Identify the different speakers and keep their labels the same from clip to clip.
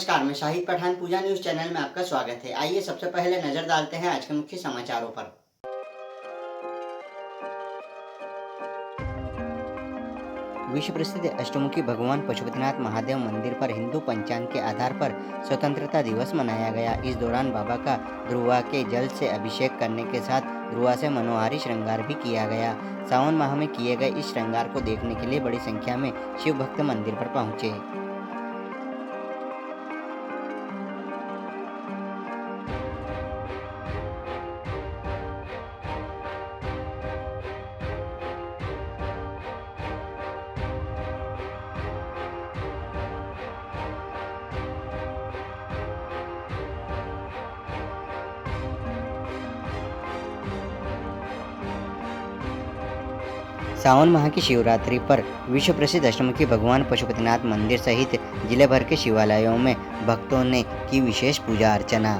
Speaker 1: नमस्कार, मैं शाहिद पठान पूजा news channel में आपका स्वागत है। आइए सबसे पहले नजर डालते हैं आज के मुख्य समाचारों पर। विश्व प्रसिद्ध अष्टमुखी भगवान पशुपतिनाथ महादेव मंदिर पर हिंदू पंचांग के आधार पर स्वतंत्रता दिवस मनाया गया। इस दौरान बाबा का ध्रुवा के जल से अभिषेक करने के साथ ध्रुवा से मनोहारी श्रृंगार भी किया गया। सावन माह में किए गए इस श्रृंगार को देखने के लिए बड़ी संख्या में शिव भक्त मंदिर पर पहुंचे। सावन माह की शिवरात्रि पर विश्व प्रसिद्ध अष्टमुखी भगवान पशुपतिनाथ मंदिर सहित जिले भर के शिवालयों में भक्तों ने की विशेष पूजा अर्चना।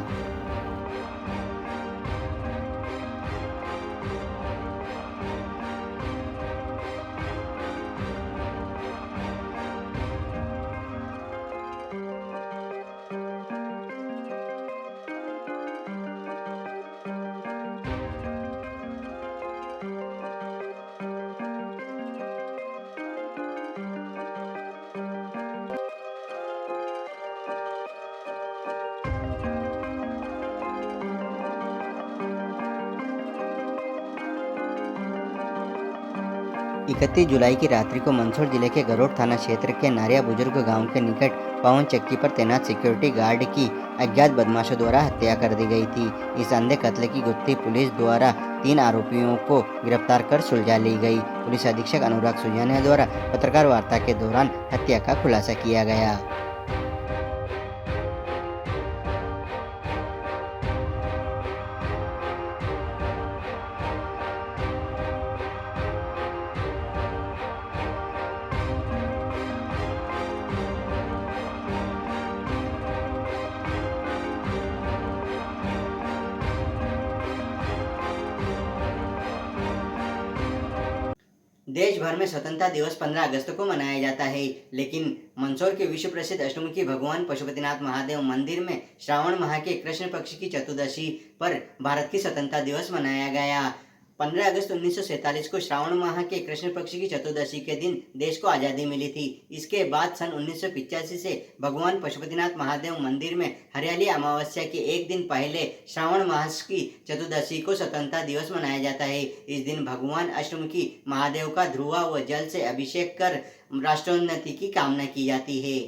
Speaker 1: इकतीस जुलाई की रात्रि को मंदसौर जिले के गरोड़ थाना क्षेत्र के नारिया बुजुर्ग गांव के निकट पवन चक्की पर तैनात सिक्योरिटी गार्ड की अज्ञात बदमाशों द्वारा हत्या कर दी गई थी। इस अंधे कत्ल की गुत्थी पुलिस द्वारा 3 आरोपियों को गिरफ्तार कर सुलझा ली गई। पुलिस अधीक्षक अनुराग सुजानिया द्वारा पत्रकार वार्ता के दौरान हत्या का खुलासा किया गया। देश भर में स्वतंत्रता दिवस 15 अगस्त को मनाया जाता है, लेकिन मंदसौर के विश्व प्रसिद्ध अष्टमुखी भगवान पशुपतिनाथ महादेव मंदिर में श्रावण माह के कृष्ण पक्ष की चतुर्दशी पर भारत की स्वतंत्रता दिवस मनाया गया। 15 अगस्त 1947 को श्रावण माह के कृष्ण पक्ष की चतुर्दशी के दिन देश को आज़ादी मिली थी। इसके बाद सन 1985 से भगवान पशुपतिनाथ महादेव मंदिर में हरियाली अमावस्या के एक दिन पहले श्रावण मास की चतुर्दशी को स्वतंत्रता दिवस मनाया जाता है। इस दिन भगवान अष्टमुखी महादेव का ध्रुवा व जल से अभिषेक कर राष्ट्रोन्नति की कामना की जाती है।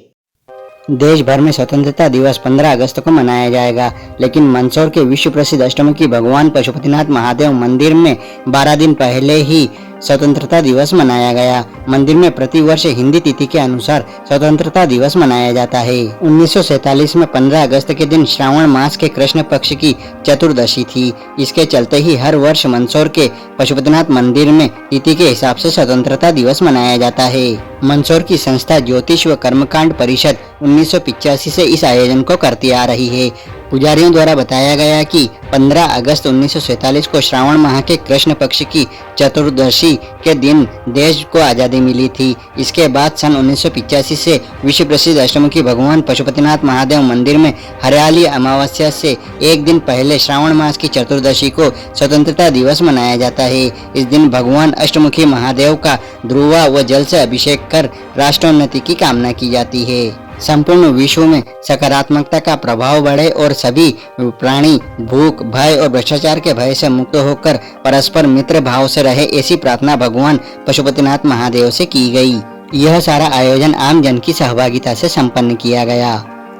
Speaker 1: देश भर में स्वतंत्रता दिवस 15 अगस्त को मनाया जाएगा, लेकिन मंदसौर के विश्व प्रसिद्ध अष्टमुखी भगवान पशुपतिनाथ महादेव मंदिर में 12 दिन पहले ही स्वतंत्रता दिवस मनाया गया। मंदिर में प्रतिवर्ष हिंदी तिथि के अनुसार स्वतंत्रता दिवस मनाया जाता है। 1947 में 15 अगस्त के दिन श्रावण मास के कृष्ण पक्ष की चतुर्दशी थी। इसके चलते ही हर वर्ष मंदसौर के पशुपतिनाथ मंदिर में तिथि के हिसाब से स्वतंत्रता दिवस मनाया जाता है। मंदसौर की संस्था ज्योतिष व कर्मकांड परिषद 1985 से इस आयोजन को करती आ रही है। पुजारियों द्वारा बताया गया कि 15 अगस्त 1947 को श्रावण माह के कृष्ण पक्ष की चतुर्दशी के दिन देश को आज़ादी मिली थी। इसके बाद सन 1985 से विश्व प्रसिद्ध अष्टमुखी भगवान पशुपतिनाथ महादेव मंदिर में हरियाली अमावस्या से एक दिन पहले श्रावण मास की चतुर्दशी को स्वतंत्रता दिवस मनाया जाता है। इस दिन भगवान अष्टमुखी महादेव का ध्रुवा व जल से अभिषेक कर राष्ट्रोन्नति की कामना की जाती है। संपूर्ण विश्व में सकारात्मकता का प्रभाव बढ़े और सभी प्राणी भूख, भय और भ्रष्टाचार के भय से मुक्त होकर परस्पर मित्र भाव से रहे, ऐसी प्रार्थना भगवान पशुपतिनाथ महादेव से की गई। यह सारा आयोजन आम जन की सहभागिता से संपन्न किया गया।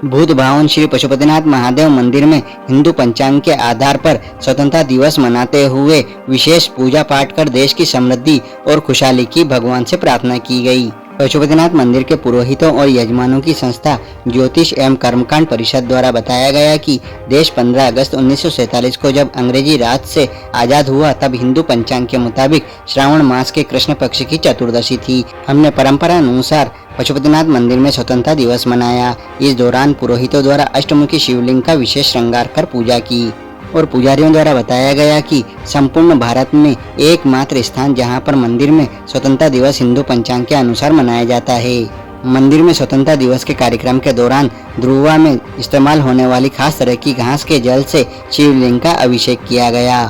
Speaker 1: भूत भवन श्री पशुपतिनाथ महादेव मंदिर में हिंदू पंचांग के आधार पर स्वतंत्रता दिवस मनाते हुए विशेष पूजा पाठ कर देश की समृद्धि और खुशहाली की भगवान से प्रार्थना की गई। पशुपतिनाथ मंदिर के पुरोहितों और यजमानों की संस्था ज्योतिष एवं कर्मकांड परिषद द्वारा बताया गया कि देश 15 अगस्त 1947 को जब अंग्रेजी राज से आज़ाद हुआ, तब हिंदू पंचांग के मुताबिक श्रावण मास के कृष्ण पक्ष की चतुर्दशी थी। हमने परंपरा अनुसार पशुपतिनाथ मंदिर में स्वतंत्रता दिवस मनाया। इस दौरान पुरोहितों द्वारा अष्टमुखी शिवलिंग का विशेष श्रृंगार कर पूजा की और पुजारियों द्वारा बताया गया कि संपूर्ण भारत में एकमात्र स्थान जहां पर मंदिर में स्वतंत्रता दिवस हिंदू पंचांग के अनुसार मनाया जाता है। मंदिर में स्वतंत्रता दिवस के कार्यक्रम के दौरान ध्रुवा में इस्तेमाल होने वाली खास तरह की घास के जल से शिवलिंग का अभिषेक किया गया।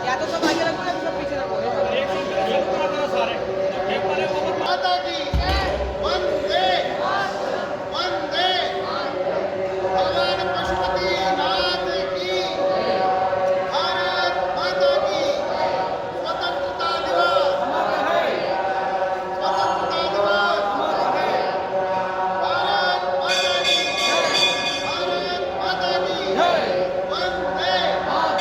Speaker 2: या तो सब आगे रखो या तो सब पीछे रखो।
Speaker 3: माता की वंदे वंदे भगवान पशुपतिनाथ की भारत माता की स्वतंत्रता दिवस स्वतंत्रता दिवस भारत माता की भारत माता की वंदे वंदे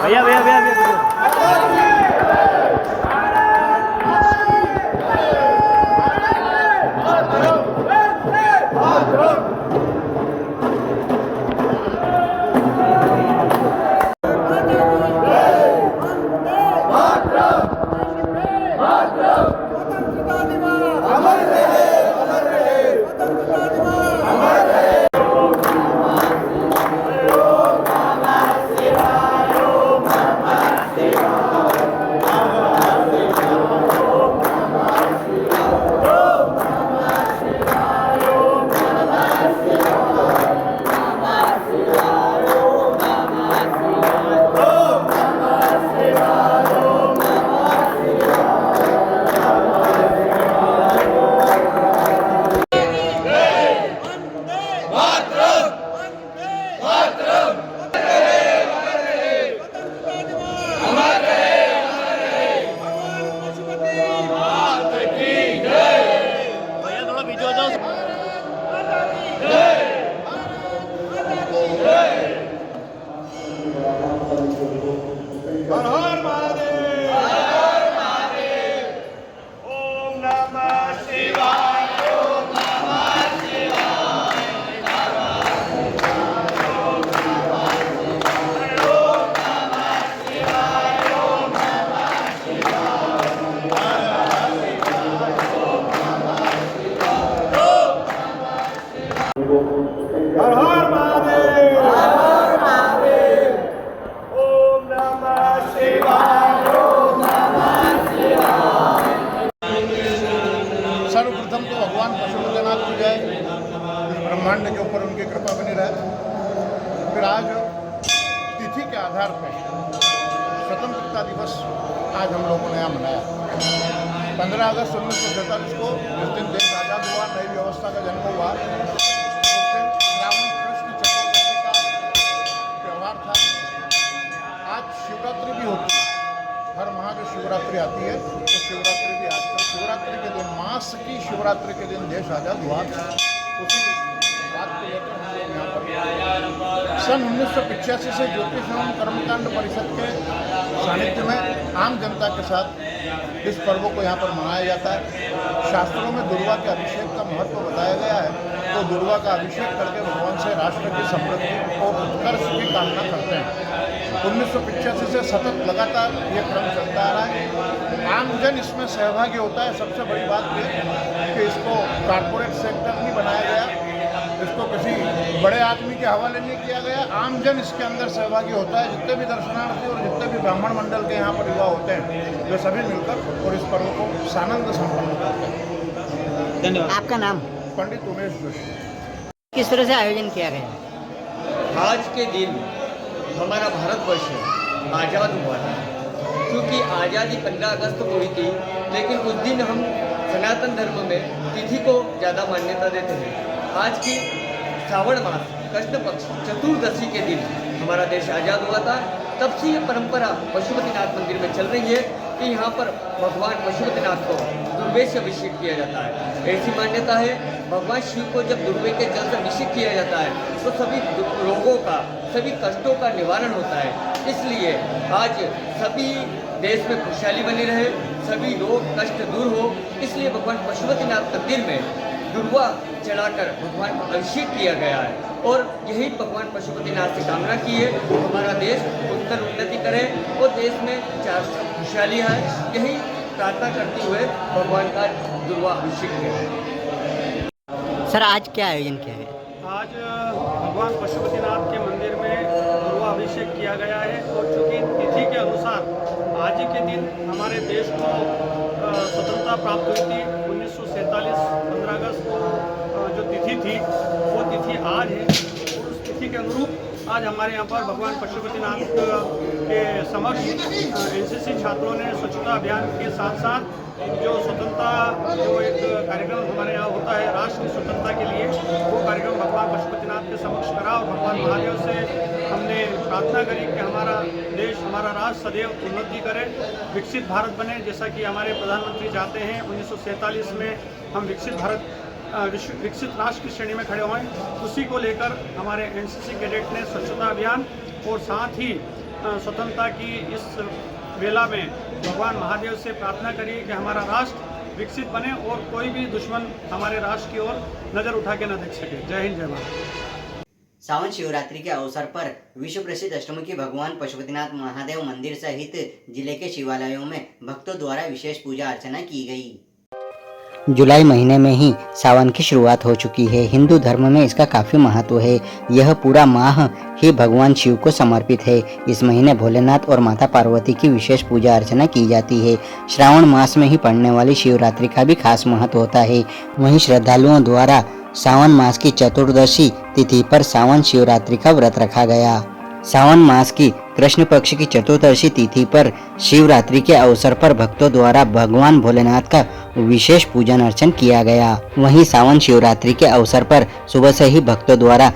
Speaker 4: भैया भैया भैया भैया
Speaker 3: हर हर महादेव ओम नमः शिवाय हर हर महादेव ओम नमः शिवाय सर्वप्रथम तो भगवान पशुपतिनाथ की जय, इस ब्रह्मांड के ऊपर उनकी कृपा बनी रहे। फिर आज तिथि के आधार पर स्वतंत्रता दिवस आज हम लोगों ने यहाँ मनाया। 15 अगस्त 1947 को जिस दिन देश आज़ाद हुआ, नई व्यवस्था का जन्म हुआ, उस दिन श्रावण कृष्ण चतुर्दशी का त्यौहार था। आज शिवरात्रि भी होती है, हर माह जो शिवरात्रि आती है तो शिवरात्रि भी आज है। शिवरात्रि के दिन, मास की शिवरात्रि के दिन देश आज़ाद हुआ। उसी बात को लेकर हम लोग यहाँ पर सन 1985 से ज्योतिष एवं कर्मकांड परिषद के सानिध्य में आम जनता के साथ इस पर्व को यहाँ पर मनाया जाता है। शास्त्रों में दुर्गा के अभिषेक का महत्व बताया गया है, तो दुर्गा का अभिषेक करके भगवान से राष्ट्र की समृद्धि को उत्कर्ष की कामना करते हैं। 1985 से सतत लगातार ये क्रम चलता आ रहा है। आमजन इसमें सहभागी होता है। सबसे बड़ी बात ये कि इसको कॉर्पोरेट सेक्टर नहीं बनाया गया, इसको किसी बड़े आदमी के हवाले नहीं किया गया। आमजन इसके अंदर सहभागी होता है। जितने भी दर्शनार्थी और जितने भी ब्राह्मण मंडल के यहाँ पर युवा होते हैं, वे सभी मिलकर और इस पर्व को सानंद संपन्न करते हैं।
Speaker 4: धन्यवाद।
Speaker 1: आपका नाम?
Speaker 3: पंडित उमेश जोशी।
Speaker 1: किस तरह से आयोजन किया गया?
Speaker 5: आज के दिन हमारा भारतवर्ष आज़ाद हुआ था। क्योंकि आज़ादी 15 अगस्त को हुई थी, लेकिन उस दिन हम सनातन धर्म में तिथि को ज़्यादा मान्यता देते हैं। आज की श्रावण मास कृष्ण पक्ष चतुर्दशी के दिन हमारा देश आज़ाद हुआ था। तब से ये परंपरा पशुपतिनाथ मंदिर में चल रही है कि यहाँ पर भगवान पशुपतिनाथ को दुर्वे से अभिषेक किया जाता है। ऐसी मान्यता है, भगवान शिव को जब दुर्वे के जल से अभिषेक किया जाता है तो सभी रोगों का, सभी कष्टों का निवारण होता है। इसलिए आज सभी देश में खुशहाली बनी रहे, सभी रोग कष्ट दूर हो, इसलिए भगवान पशुपतिनाथ मंदिर में दुर्वा चढ़ाकर भगवान को अभिषेक किया गया है। और यही भगवान पशुपतिनाथ से कामना की है, हमारा देश उत्तर उन्नति करे और देश में खुशहाली है। यही प्रार्थना करते हुए भगवान का दुर्वा अभिषेक किया।
Speaker 1: सर, आज क्या आयोजन किया गया?
Speaker 6: आज भगवान पशुपतिनाथ के मंदिर में दुर्वा अभिषेक किया गया है। और चूँकि तिथि के अनुसार आज ही के दिन हमारे देश को स्वतंत्रता प्राप्त हुई थी 1947 15 अगस्त को जो तिथि थी वो तिथि आज है। और उस तिथि के अनुरूप आज हमारे यहाँ पर भगवान पशुपतिनाथ के समक्ष एनसीसी छात्रों ने स्वच्छता अभियान के साथ साथ जो स्वतंत्रता जो एक कार्यक्रम हमारे यहाँ होता है राष्ट्र की स्वतंत्रता के लिए, वो कार्यक्रम भगवान पशुपतिनाथ के समक्ष करा और भगवान महादेव से हमने प्रार्थना करी कि हमारा देश, हमारा राष्ट्र सदैव उन्नति करे, विकसित भारत बने, जैसा कि हमारे प्रधानमंत्री चाहते हैं 1947 में हम विकसित राष्ट्र की श्रेणी में खड़े हुए। उसी को लेकर हमारे एनसीसी कैडेट ने स्वच्छता अभियान और साथ ही स्वतंत्रता की इस वेला में भगवान महादेव से प्रार्थना करी कि हमारा राष्ट्र विकसित बने और कोई भी दुश्मन हमारे राष्ट्र की ओर नज़र उठा के न देख सके। जय हिंद, जय भारत।
Speaker 1: सावन शिवरात्रि के अवसर पर विश्व प्रसिद्ध अष्टमुखी भगवान पशुपतिनाथ महादेव मंदिर सहित जिले के शिवालयों में भक्तों द्वारा विशेष पूजा अर्चना की गई। जुलाई महीने में ही सावन की शुरुआत हो चुकी है। हिंदू धर्म में इसका काफी महत्व है। यह पूरा माह ही भगवान शिव को समर्पित है। इस महीने भोलेनाथ और माता पार्वती की विशेष पूजा अर्चना की जाती है। श्रावण मास में ही पड़ने वाली शिवरात्रि का भी खास महत्व होता है। वहीं श्रद्धालुओं द्वारा सावन मास की चतुर्दशी तिथि पर सावन शिवरात्रि का व्रत रखा गया। सावन मास की कृष्ण पक्ष की चतुर्दशी तिथि पर शिवरात्रि के अवसर पर भक्तों द्वारा भगवान भोलेनाथ का विशेष पूजन अर्चन किया गया। वहीं सावन शिवरात्रि के अवसर पर सुबह से ही भक्तों द्वारा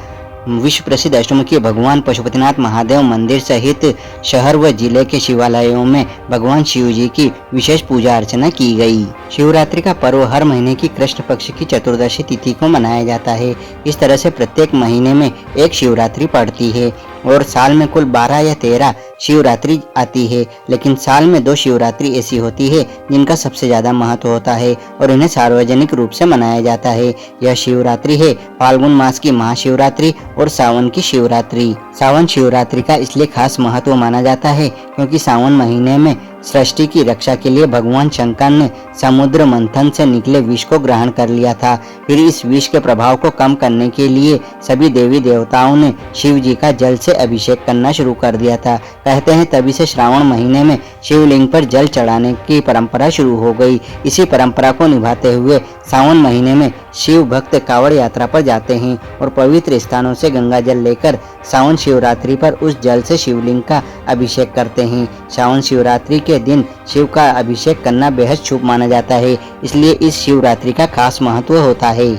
Speaker 1: विश्व प्रसिद्ध अष्टमुखी भगवान पशुपतिनाथ महादेव मंदिर सहित शहर व जिले के शिवालयों में भगवान शिव जी की विशेष पूजा अर्चना की गई। शिवरात्रि का पर्व हर महीने की कृष्ण पक्ष की चतुर्दशी तिथि को मनाया जाता है। इस तरह से प्रत्येक महीने में एक शिवरात्रि पड़ती है और साल में कुल 12 या 13 शिवरात्रि आती है, लेकिन साल में 2 शिवरात्रि ऐसी होती है जिनका सबसे ज्यादा महत्व होता है और इन्हें सार्वजनिक रूप से मनाया जाता है। यह शिवरात्रि है फाल्गुन मास की महाशिवरात्रि और सावन की शिवरात्रि। सावन शिवरात्रि का इसलिए खास महत्व माना जाता है क्योंकि सावन महीने में सृष्टि की रक्षा के लिए भगवान शंकर ने समुद्र मंथन से निकले विष को ग्रहण कर लिया था। फिर इस विष के प्रभाव को कम करने के लिए सभी देवी देवताओं ने शिव जी का जल से अभिषेक करना शुरू कर दिया था। कहते हैं तभी से श्रावण महीने में शिवलिंग पर जल चढ़ाने की परंपरा शुरू हो गई। इसी परंपरा को निभाते हुए सावन महीने में शिव भक्त कांवड़ यात्रा पर जाते हैं और पवित्र स्थानों से गंगा जल लेकर सावन शिवरात्रि पर उस जल से शिवलिंग का अभिषेक करते हैं। सावन शिवरात्रि के दिन शिव का अभिषेक करना बेहद शुभ माना जाता है, इसलिए इस शिवरात्रि का खास महत्व होता है।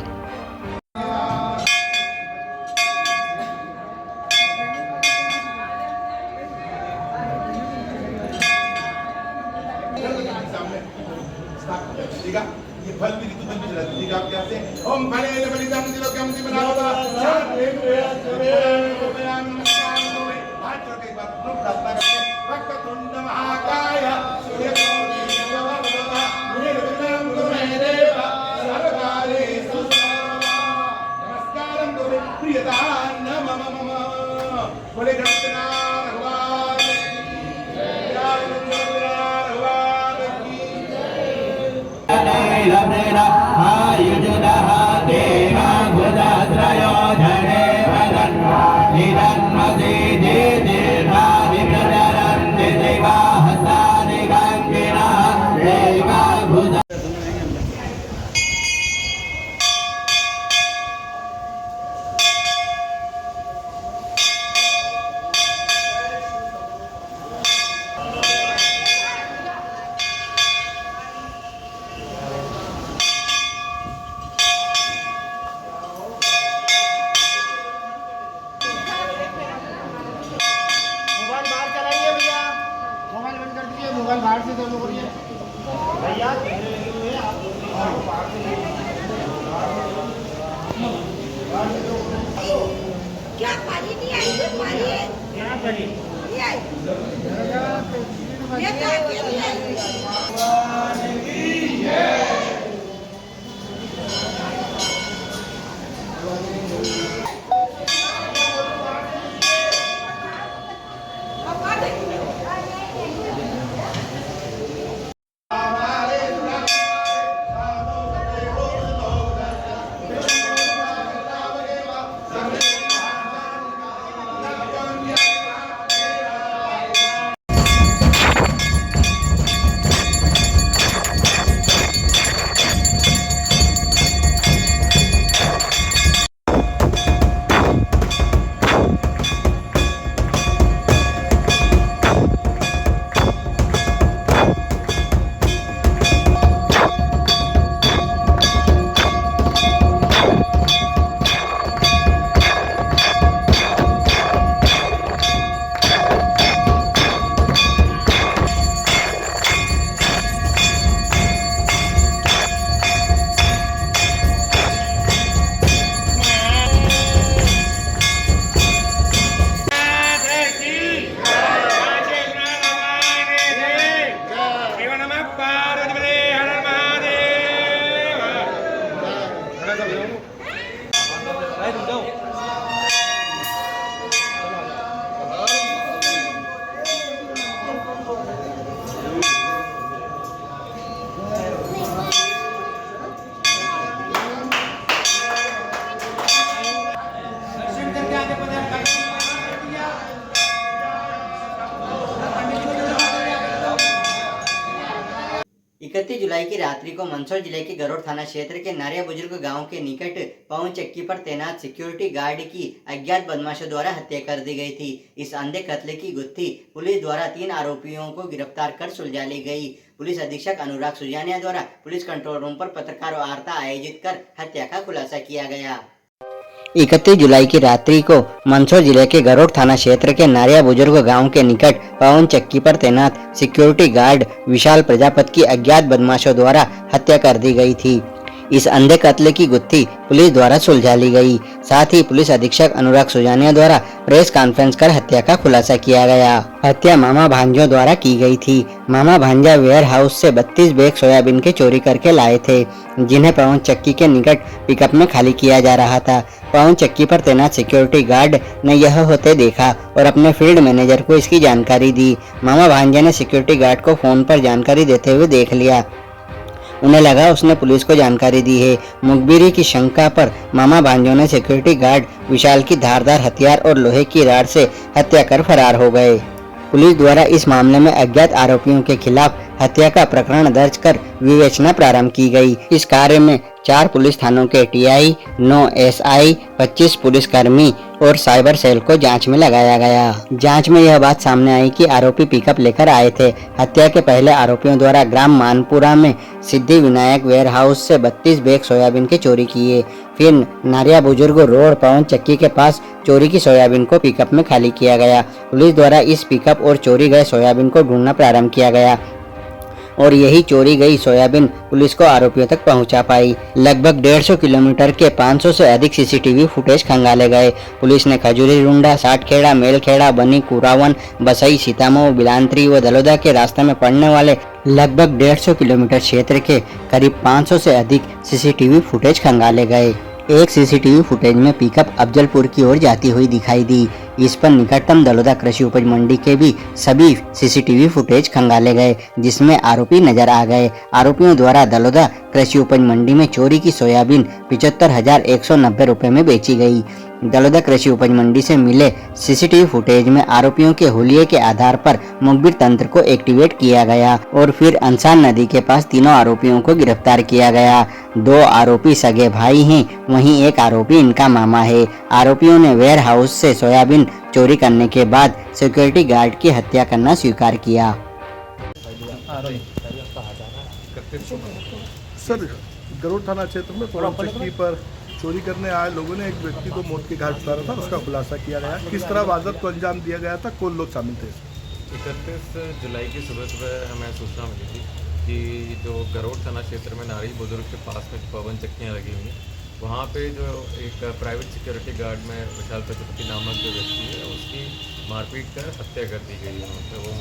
Speaker 3: फल भी ऋतु में भी आप कहते हैं ओम फले बलिदान दिलोक्यम दिमनावा हाथ जोड़ के एक बार प्रार्थना करते हैं वक्रतुंड महाकाय सूर्यकोटि समप्रभा निर्विघ्नं कुरु देव सर्वकार्येषु सर्वदा नमस्कारं कुरु प्रियदान मम मम बोले गणपतिनाथ भगवान की मोबाइल बाहर से दोनों को भैया
Speaker 7: क्या पानी नहीं आई? पानी
Speaker 3: क्या पानी
Speaker 7: नहीं आई? ये नहीं आई?
Speaker 1: 31 जुलाई की रात्रि को मंदसौर जिले के गरोड़ थाना क्षेत्र के नारिया बुजुर्ग गांव के निकट पवन चक्की पर तैनात सिक्योरिटी गार्ड की अज्ञात बदमाशों द्वारा हत्या कर दी गई थी। इस अंधे कत्ले की गुत्थी पुलिस द्वारा 3 आरोपियों को गिरफ्तार कर सुलझा ली गई। पुलिस अधीक्षक अनुराग सुजानिया द्वारा पुलिस कंट्रोल रूम पर पत्रकार वार्ता आयोजित कर हत्या का खुलासा किया गया। 31 जुलाई की रात्रि को मंदसौर जिले के गरोड़ थाना क्षेत्र के नारिया बुजुर्ग गांव के निकट पवन चक्की पर तैनात सिक्योरिटी गार्ड विशाल प्रजापति की अज्ञात बदमाशों द्वारा हत्या कर दी गई थी। इस अंधे कत्ले की गुत्थी पुलिस द्वारा सुलझा ली गई। साथ ही पुलिस अधीक्षक अनुराग सुजानिया द्वारा प्रेस कॉन्फ्रेंस कर हत्या का खुलासा किया गया। हत्या मामा भांजों द्वारा की गई थी। मामा भांजा वेयर हाउस से 32 बैग सोयाबीन के चोरी करके लाए थे, जिन्हें पवन चक्की के निकट पिकअप में खाली किया जा रहा था। पवन चक्की पर तैनात सिक्योरिटी गार्ड ने यह होते देखा और अपने फील्ड मैनेजर को इसकी जानकारी दी। मामा भांजा ने सिक्योरिटी गार्ड को फोन पर जानकारी देते हुए देख लिया। उन्हें लगा उसने पुलिस को जानकारी दी है। मुखबिरी की शंका पर मामा भांजों ने सिक्योरिटी गार्ड विशाल की धारदार हथियार और लोहे की राड से हत्या कर फरार हो गए। पुलिस द्वारा इस मामले में अज्ञात आरोपियों के खिलाफ हत्या का प्रकरण दर्ज कर विवेचना प्रारंभ की गई। इस कार्य में 4 पुलिस थानों के टीआई, 9 एसआई, 25 पुलिसकर्मी और साइबर सेल को जांच में लगाया गया। जांच में यह बात सामने आई कि आरोपी पिकअप लेकर आए थे। हत्या के पहले आरोपियों द्वारा ग्राम मानपुरा में सिद्धि विनायक वेयर हाउस से 32 बैग सोयाबीन के चोरी किए। फिर नारिया बुजुर्ग रोड पवन चक्की के पास चोरी की सोयाबीन को पिकअप में खाली किया गया। पुलिस द्वारा इस पिकअप और चोरी गए सोयाबीन को ढूंढना प्रारंभ किया गया और यही चोरी गई सोयाबीन पुलिस को आरोपियों तक पहुंचा पाई। लगभग 150 किलोमीटर के 500 से अधिक सीसीटीवी फुटेज खंगाले गए। पुलिस ने खजूरी रुंडा, साठखेड़ा, मेलखेड़ा, बनी, कुरावन, बसई, सीतामऊ, बिलांत्री व दलोदा के रास्ते में पड़ने वाले लगभग 150 किलोमीटर क्षेत्र के करीब 500 से अधिक सीसीटीवी फुटेज खंगाले गए। एक सीसीटीवी फुटेज में पिकअप अफजलपुर की ओर जाती हुई दिखाई दी। इस पर निकटतम दलोदा कृषि उपज मंडी के भी सभी सीसीटीवी फुटेज खंगाले गए, जिसमें आरोपी नजर आ गए। आरोपियों द्वारा दलोदा कृषि उपज मंडी में चोरी की सोयाबीन 75,190 रुपए में बेची गई। दलोदा कृषि उपज मंडी से मिले सीसीटीवी फुटेज में आरोपियों के हुलिये के आधार पर मुखबिर तंत्र को एक्टिवेट किया गया और फिर अंसार नदी के पास तीनों आरोपियों को गिरफ्तार किया गया। 2 आरोपी सगे भाई हैं, वहीं एक आरोपी इनका मामा है। आरोपियों ने वेयर हाउस से सोयाबीन चोरी करने के बाद सिक्योरिटी गार्ड की हत्या करना स्वीकार किया।
Speaker 3: सर, गरुड़ थाना क्षेत्र में पवन चक्की पर चोरी करने आए लोगों ने एक व्यक्ति को मौत के घाट उतारा था, उसका खुलासा किया गया। किस तरह वारदात को अंजाम दिया गया था, कौन लोग शामिल थे?
Speaker 8: 31 जुलाई की सुबह हमें सूचना मिली थी कि जो गरोड़ थाना क्षेत्र में नारी बुजुर्ग के पास में पवन चक्कियाँ लगी हुई हैं, वहाँ पे जो एक प्राइवेट सिक्योरिटी गार्ड में विशाल प्रजापति नामक जो व्यक्ति है उसकी मारपीट कर हत्या कर दी गई है। तो वो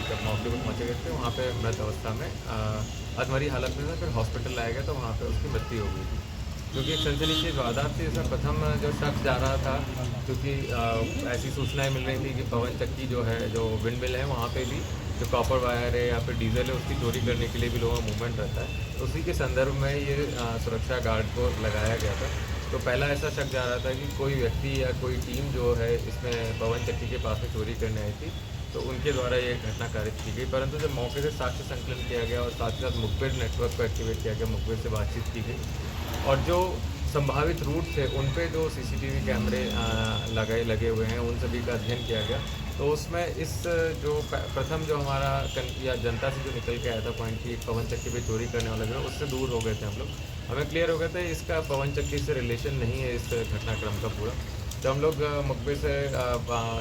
Speaker 8: जब मौके पर पहुँचे गए थे वहाँ पे मृत अवस्था में अधमरी हालत में था। फिर हॉस्पिटल लाया गया तो वहाँ पे उसकी मृत्यु हो गई थी। क्योंकि एक सनसनीखेज वारदात थी। इसमें प्रथम जो शख्स जा रहा था, क्योंकि ऐसी सूचनाएं मिल रही थी कि पवन चक्की जो है, जो विंड मिल है, वहाँ पे भी जो कॉपर वायर है या फिर डीजल है उसकी चोरी करने के लिए भी लोगों का मूवमेंट रहता है। तो उसी के संदर्भ में ये सुरक्षा गार्ड को लगाया गया था। तो पहला ऐसा शक जा रहा था कि कोई व्यक्ति या कोई टीम जो है इसमें पवन चक्की के पास में चोरी करने आई थी, तो उनके द्वारा ये घटना कारित की गई। परंतु जब मौके से साक्ष्य संकलन किया गया और साथ ही साथ मुखबिर नेटवर्क को एक्टिवेट किया गया, मुखबिर से बातचीत की गई और जो संभावित रूट थे उन पे जो सीसीटीवी कैमरे लगे हुए हैं उन सभी का अध्ययन किया गया। तो उसमें इस जो प्रथम जो हमारा या जनता से जो निकल के आया था पॉइंट की पवन चक्की पे चोरी करने वाला जो उससे दूर हो गए थे हम लोग। हमें क्लियर हो गया था इसका पवन चक्की से रिलेशन नहीं है इस घटनाक्रम का पूरा। जब हम लोग मुखबिर से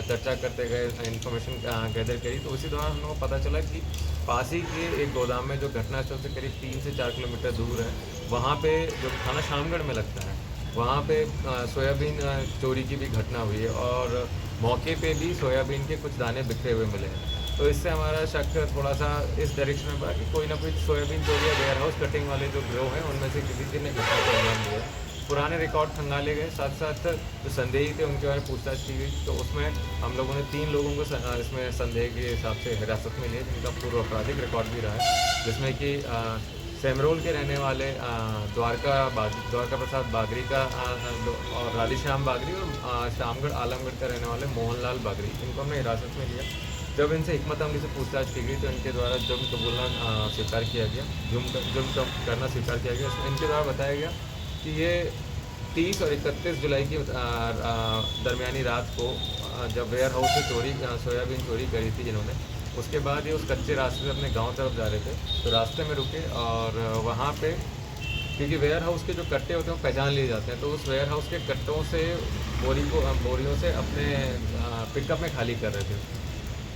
Speaker 8: चर्चा करते गए, इन्फॉर्मेशन गैदर करी, तो उसी दौरान हम लोग को पता चला कि पास ही के एक गोदाम में जो घटनास्थल से करीब 3 से 4 किलोमीटर दूर है, वहाँ पे जो थाना शामगढ़ में लगता है, वहाँ पे सोयाबीन चोरी की भी घटना हुई है और मौके पे भी सोयाबीन के कुछ दाने बिखरे हुए मिले हैं। तो इससे हमारा शक थोड़ा सा इस डायरेक्शन में बढ़ा कि कोई ना कोई सोयाबीन चोरी या वेयर हाउस कटिंग वाले जो गिरोह हैं उनमें से किसी ने घटना को अंजाम दिया। पुराने रिकॉर्ड खंगाले गए, साथ साथ जो संदेही थे उनके बारे में पूछताछ की गई। तो उसमें हम लोगों ने 3 लोगों को इसमें संदेह के हिसाब से हिरासत में लिया, जिनका पूर्व आपराधिक रिकॉर्ड भी रहा है, जिसमें कि सेमरोल के रहने वाले द्वारका प्रसाद बागरी का और राधेश्याम बागरी और शामगढ़ आलमगढ़ का रहने वाले मोहनलाल बागरी, इनको हमने हिरासत में लिया। जब इनसे हिकमत अमली से पूछताछ की गई तो इनके द्वारा जुर्म कबूलना स्वीकार किया गया, जुर्म करना स्वीकार किया गया। इनके द्वारा बताया गया कि ये 30 और 31 जुलाई की दरमियानी रात को जब वेयर हाउस से सोयाबीन चोरी करी थी जिन्होंने, उसके बाद ये उस कच्चे रास्ते से अपने गांव तरफ जा रहे थे, तो रास्ते में रुके और वहाँ पे, क्योंकि वेयर हाउस के जो कट्टे होते हैं वो पहचान लिए जाते हैं, तो उस वेयर हाउस के कट्टों से बोरियों से अपने पिकअप में खाली कर रहे थे।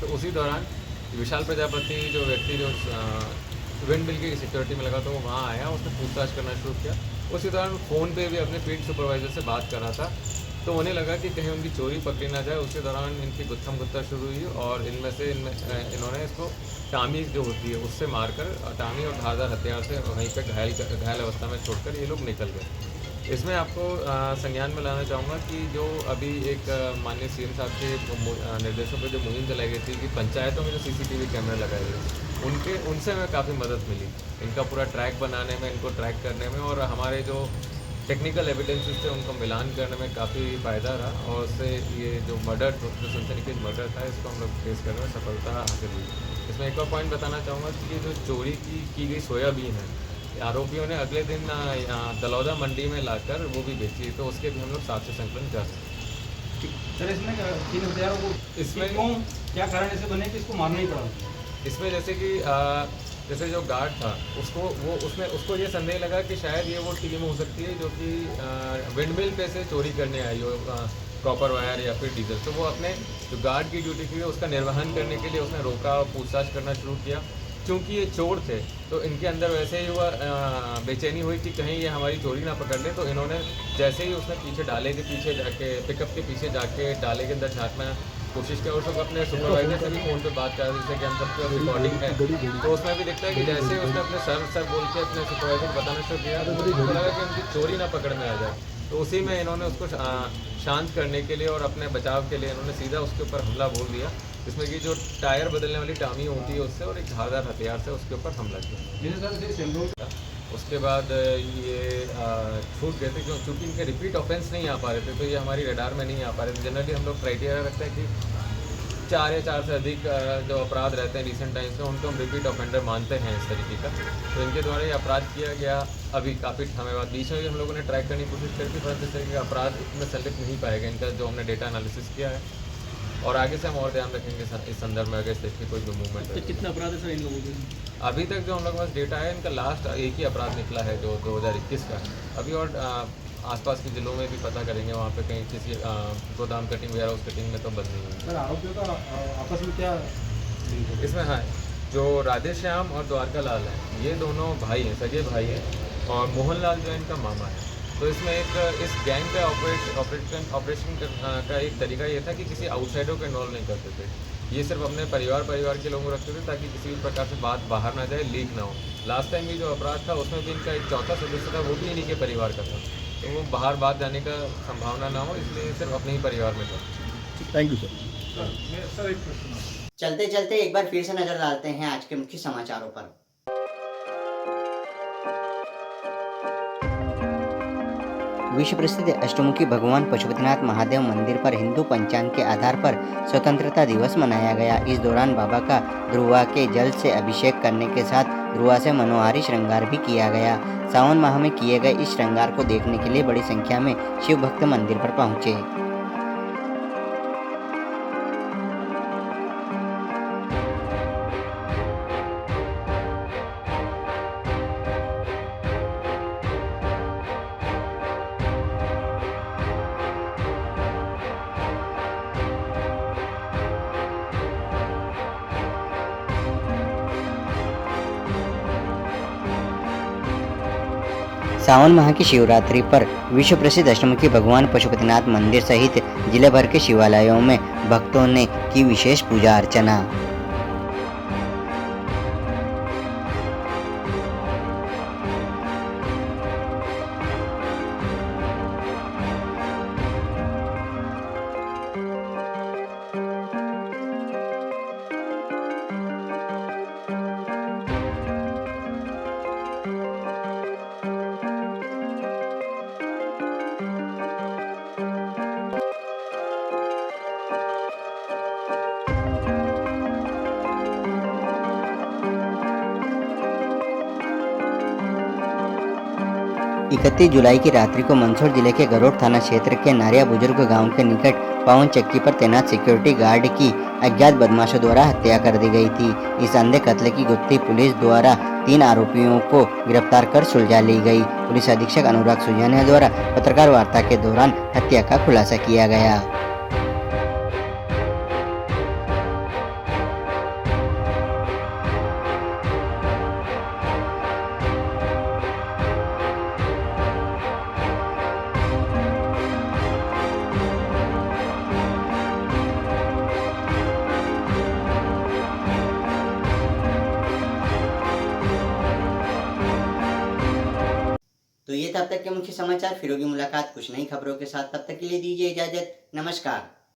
Speaker 8: तो उसी दौरान विशाल प्रजापति जो व्यक्ति जो विंड मिल की सिक्योरिटी में लगा, तो वो वहाँ आया, उसने पूछताछ करना शुरू किया। उसी दौरान फ़ोन पे भी अपने फील्ड सुपरवाइज़र से बात कर रहा था, तो उन्हें लगा कि कहीं उनकी चोरी पकड़ी ना जाए। उसी दौरान इनकी गुत्था शुरू हुई और इन्होंने इसको टामी जो होती है उससे मारकर, टामी और धारदार हथियार से वहीं पर घायल अवस्था में छोड़कर ये लोग निकल गए। इसमें आपको संज्ञान में लाना चाहूँगा कि जो अभी एक माननीय सीएम साहब के निर्देशों पे जो मुहिम चलाई गई थी कि पंचायतों में जो सीसीटीवी कैमरे लगाए गए, उनसे हमें काफ़ी मदद मिली इनका पूरा ट्रैक बनाने में, इनको ट्रैक करने में, और हमारे जो टेक्निकल एविडेंसेस थे उनको मिलान करने में काफ़ी फ़ायदा रहा, और उससे ये जो सनसनीखेज मर्डर था इसको हम लोग फेस करने में सफलता हासिल हुई। इसमें एक और पॉइंट बताना चाहूँगा कि ये जो चोरी की गई सोयाबीन है, आरोपियों ने अगले दिन दलौदा मंडी में लाकर वो भी बेची, तो उसके भी हम लोग साक्ष्य संकलन कर सकते हैं।
Speaker 6: सर इसमें 3 हत्यारों को
Speaker 8: इसमें
Speaker 6: क्यों, क्या कारण ऐसे बने कि इसको मारना ही पड़ा?
Speaker 8: इसमें जैसे कि जैसे जो गार्ड था उसको ये संदेह लगा कि शायद ये वो टीम हो सकती है जो कि विंडमिल पे से चोरी करने आई हो प्रॉपर वायर या फिर डीजल, तो वो अपने जो गार्ड की ड्यूटी थी उसका निर्वहन करने के लिए उसने रोका और पूछताछ करना शुरू किया। क्योंकि ये चोर थे तो इनके अंदर वैसे ही हुआ बेचैनी हुई कि कहीं ये हमारी चोरी ना पकड़ ले, तो इन्होंने जैसे ही उसने डाले के पीछे जाके, पिकअप के पीछे जाके डाले के अंदर झाँकना कोशिश किया, और सब अपने सुपरवाइजर से भी फ़ोन पे बात कर रहे थे कि हम सबके रिकॉर्डिंग है, तो उसमें भी दिखता है कि जैसे ही उसने अपने सर बोल के अपने सुपरवाइजर को बताना शुरू किया, तो उनको लगा कि उनकी चोरी ना पकड़ में आ जाए, तो उसी में इन्होंने उसको शांत करने के लिए और अपने बचाव के लिए इन्होंने सीधा उसके ऊपर हमला बोल दिया, जिसमें कि जो टायर बदलने वाली टामी होती है उससे और एक धारदार हथियार से उसके ऊपर हमला किया। उसके बाद ये छूट गए थे क्योंकि इनके रिपीट ऑफेंस नहीं आ पा रहे थे, तो ये हमारी रडार में नहीं आ पा रहे थे। जनरली हम लोग क्राइटेरिया रखते हैं कि 4 या 4 से अधिक जो अपराध रहते हैं रिसेंट टाइम्स में उनको हम रिपीट ऑफेंडर मानते हैं इस तरीके का, तो इनके द्वारा ये अपराध किया गया। अभी काफ़ी समय बाद बीच में भी हम लोगों ने ट्रैक करने की कोशिश करी थी, परंतु इस तरीके का अपराध इसमें संलिप्त नहीं पाएगा इनका, जो हमने डेटा एनालिसिस किया है, और आगे से हम और ध्यान रखेंगे इस संदर्भ में अगर इस तरह की कोई भी मूवमेंट है।
Speaker 6: कितना अपराध है सर इन लोगों के?
Speaker 8: अभी तक जो हम लोग के पास डेटा है इनका लास्ट एक ही अपराध निकला है जो 2021 का। अभी और आसपास के जिलों में भी पता करेंगे, वहाँ पे कहीं किसी गोदाम कटिंग वेयर हाउस कटिंग में तो बंद नहीं हुई।
Speaker 6: सर आरोपियों का आपस में क्या
Speaker 8: इसमें हाँ, जो राधेश्याम और द्वारका लाल हैं ये दोनों भाई हैं, सगे भाई हैं, और मोहन लाल जो है इनका मामा है। तो इसमें इस गैंग का ऑपरेशन का एक तरीका ये था कि किसी आउटसाइडर को इन्वॉल्व नहीं करते थे, ये सिर्फ अपने परिवार के लोगों को रखते थे ताकि किसी भी प्रकार से बात बाहर ना जाए, लीक ना हो। लास्ट टाइम भी जो अपराध था उसमें भी इनका एक चौथा सदस्य था, वो भी इन्हीं के परिवार का था, तो वो बाहर बात जाने का संभावना ना हो, इसलिए सिर्फ अपने ही परिवार में था।
Speaker 3: Thank you sir.
Speaker 6: एक प्रश्न
Speaker 1: चलते चलते एक बार फिर से नजर डालते हैं आज के मुख्य समाचारों पर। विश्व प्रसिद्ध अष्टमुखी भगवान पशुपतिनाथ महादेव मंदिर पर हिंदू पंचांग के आधार पर स्वतंत्रता दिवस मनाया गया। इस दौरान बाबा का ध्रुवा के जल से अभिषेक करने के साथ ध्रुवा से मनोहारी श्रृंगार भी किया गया। सावन माह में किए गए इस श्रृंगार को देखने के लिए बड़ी संख्या में शिव भक्त मंदिर पर पहुंचे। सावन माह की शिवरात्रि पर विश्व प्रसिद्ध अष्टमुखी भगवान पशुपतिनाथ मंदिर सहित जिले भर के शिवालयों में भक्तों ने की विशेष पूजा अर्चना। 31 जुलाई की रात्रि को मंदसौर जिले के गरोड़ थाना क्षेत्र के नारिया बुजुर्ग गांव के निकट पवन चक्की पर तैनात सिक्योरिटी गार्ड की अज्ञात बदमाशों द्वारा हत्या कर दी गई थी। इस अंधे कत्ल की गुत्थी पुलिस द्वारा 3 आरोपियों को गिरफ्तार कर सुलझा ली गई। पुलिस अधीक्षक अनुराग सुजानिया द्वारा पत्रकार वार्ता के दौरान हत्या का खुलासा किया गया। तो ये तब तक के मुख्य समाचार। फिर होगी मुलाकात कुछ नई खबरों के साथ। तब तक के लिए दीजिए इजाजत। नमस्कार।